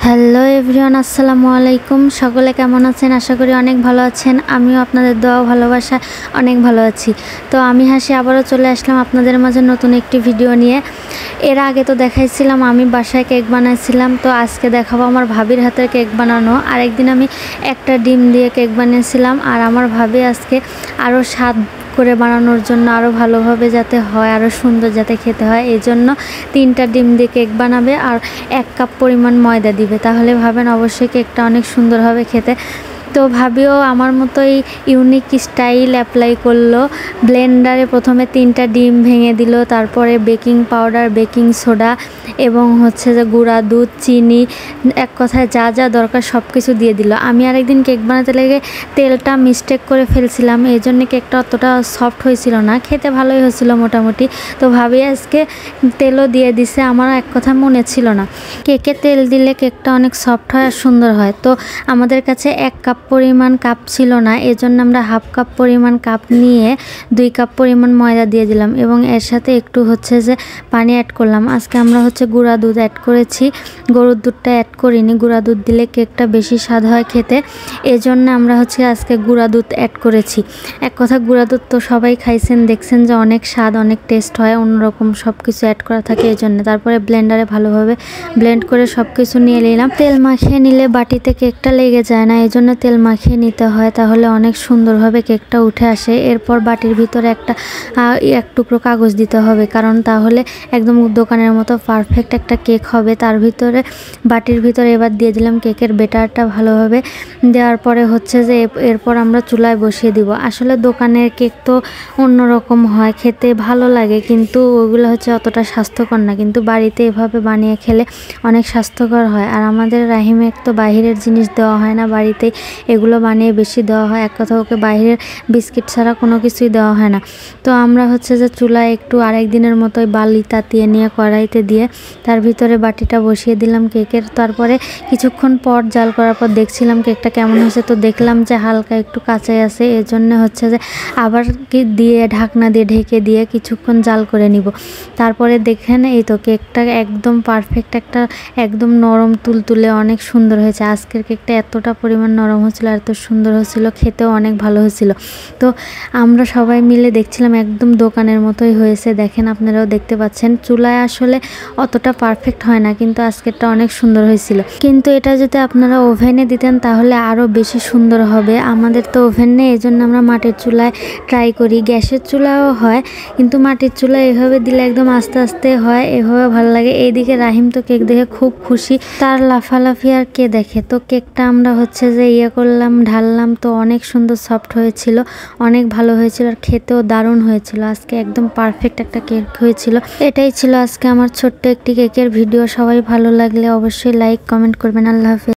Hello everyone, আসসালামু আলাইকুম। সকলে কেমন আছেন? আশা করি অনেক ভালো আছেন। আমিও আপনাদের দোয়া ভালোবাসা অনেক ভালো আছি। তো আমি হাসি আবারও চলে আসলাম আপনাদের মাঝে নতুন একটি ভিডিও নিয়ে। এর আগে তো দেখাইছিলাম আমি বাসায় কেক বানাইছিলাম, তো আজকে দেখাবো আমার ভাবির হাতের কেক বানানো। আরেকদিন আমি একটা ডিম দিয়ে কেক বানিয়েছিলাম, আর আমার ভাবি আজকে আরও স্বাদ করে বানানোর জন্য, আরও ভালোভাবে যাতে হয়, আরও সুন্দর যাতে খেতে হয়, এই জন্য 3টা ডিম দিয়ে কেক বানাবে আর 1 কাপ পরিমাণ ময়দা দিবে। তাহলে ভাবেন অবশ্যই কেকটা অনেক সুন্দর হবে খেতে। তো ভাবিও আমার মতোই ইউনিক স্টাইল অ্যাপ্লাই করলো। ব্লেন্ডারে প্রথমে 3টা ডিম ভেঙে দিল, তারপরে বেকিং পাউডার, বেকিং সোডা এবং হচ্ছে যে গুঁড়া দুধ, চিনি, এক কথায় যা যা দরকার সব কিছু দিয়ে দিল। আমি আরেকদিন কেক বানাতে লেগে তেলটা মিস্টেক করে ফেলছিলাম, এই জন্য কেকটা অতটা সফট হয়েছিল না, খেতে ভালোই হয়েছিল মোটামুটি। তো ভাবি আজকে তেলও দিয়ে দিছে, আমার এক কথা মনে ছিল না। কেকে তেল দিলে কেকটা অনেক সফট হয় আর সুন্দর হয়। তো আমাদের কাছে 1 কাপ পরিমাণ কাপ ছিল না, এজন্য আমরা হাফ কাপ পরিমাণ কাপ নিয়ে 2 কাপ পরিমাণ ময়দা দিয়ে দিলাম এবং এর সাথে একটু হচ্ছে যে পানি অ্যাড করলাম। আজকে আমরা হচ্ছে গুঁড়া দুধ অ্যাড করেছি, গরুর দুধটা অ্যাড করিনি। গুঁড়া দুধ দিলে কেকটা বেশি স্বাদ হয় খেতে, এজন্য আমরা হচ্ছে আজকে গুঁড়া দুধ অ্যাড করেছি। এক কথা গুঁড়া দুধ তো সবাই খাইছেন, দেখছেন যে অনেক স্বাদ, অনেক টেস্ট হয়, অন্যরকম সব কিছু অ্যাড করা থাকে এই জন্য। তারপরে ব্লেন্ডারে ভালোভাবে ব্লেন্ড করে সব কিছু নিয়ে নিলাম। তেল মাখিয়ে নিলে বাটিতে কেকটা লেগে যায় না, এই জন্য তেল মাখিয়ে নিতে হয়, তাহলে অনেক সুন্দরভাবে কেকটা উঠে আসে। এরপর বাটির ভিতরে এক টুকরো কাগজ দিতে হবে, কারণ তাহলে একদম দোকানের মতো পারফেক্ট একটা কেক হবে। তার ভিতরে বাটির ভিতরে এবার দিয়ে দিলাম কেকের বেটারটা ভালোভাবে দেওয়ার পরে হচ্ছে যে এরপর আমরা চুলায় বসিয়ে দিব। আসলে দোকানের কেক তো অন্যরকম হয়, খেতে ভালো লাগে, কিন্তু ওগুলো হচ্ছে অতটা স্বাস্থ্যকর না, কিন্তু বাড়িতে এভাবে বানিয়ে খেলে অনেক স্বাস্থ্যকর হয়। আর আমাদের রাহিমে তো বাহিরের জিনিস দেওয়া হয় না, বাড়িতেই এগুলো বানিয়ে বেশি দেওয়া হয়। এক কথা ওকে বাইরের বিস্কিট ছাড়া কোনো কিছুই দেওয়া হয় না। তো আমরা হচ্ছে যে চুলায় একটু আরেক দিনের মতোই বালি তাতিয়ে নিয়ে কড়াইতে দিয়ে তার ভিতরে বাটিটা বসিয়ে দিলাম কেকের। তারপরে কিছুক্ষণ পর জাল করার পর দেখছিলাম কেকটা কেমন হয়েছে, তো দেখলাম যে হালকা একটু কাঁচাই আছে, এর জন্য হচ্ছে যে আবার দিয়ে ঢাকনা দিয়ে ঢেকে দিয়ে কিছুক্ষণ জাল করে নিব। তারপরে দেখেন এই তো কেকটা একদম পারফেক্ট, একটা একদম নরম তুলতুলে অনেক সুন্দর হয়েছে। আজকের কেকটা এতটা পরিমাণ নরম হয়েছিল আর এত সুন্দর হয়েছিল, খেতেও অনেক ভালো হয়েছিল। তো আমরা সবাই মিলে দেখছিলাম একদম দোকানের মতোই হয়েছে। দেখেন আপনারাও দেখতে পাচ্ছেন, চুলায় আসলে অতটা পারফেক্ট হয় না, কিন্তু আজকেরটা অনেক সুন্দর হয়েছিল। কিন্তু এটা যদি আপনারা ওভেনে দিতেন তাহলে আরও বেশি সুন্দর হবে। আমাদের তো ওভেন নেই, এই জন্য আমরা মাটির চুলায় ট্রাই করি। গ্যাসের চুলাও হয়, কিন্তু মাটির চুলায় এভাবে দিলে একদম আস্তে আস্তে হয়, এভাবে ভালো লাগে। এইদিকে রাহিম তো কেক দেখে খুব খুশি, তার লাফালাফি আর কে দেখে। তো কেকটা আমরা হচ্ছে যে করলাম, ঢাললাম, তো অনেক সুন্দর সফট হয়েছিল, অনেক ভালো হয়েছিল আর খেতেও দারুণ হয়েছিল। আজকে একদম পারফেক্ট একটা কেক হয়েছিল। এটাই ছিল আজকে আমার ছোট্ট একটি কেকের ভিডিও। সবাই ভালো লাগলে অবশ্যই লাইক কমেন্ট করবেন। আল্লাহ হাফেজ।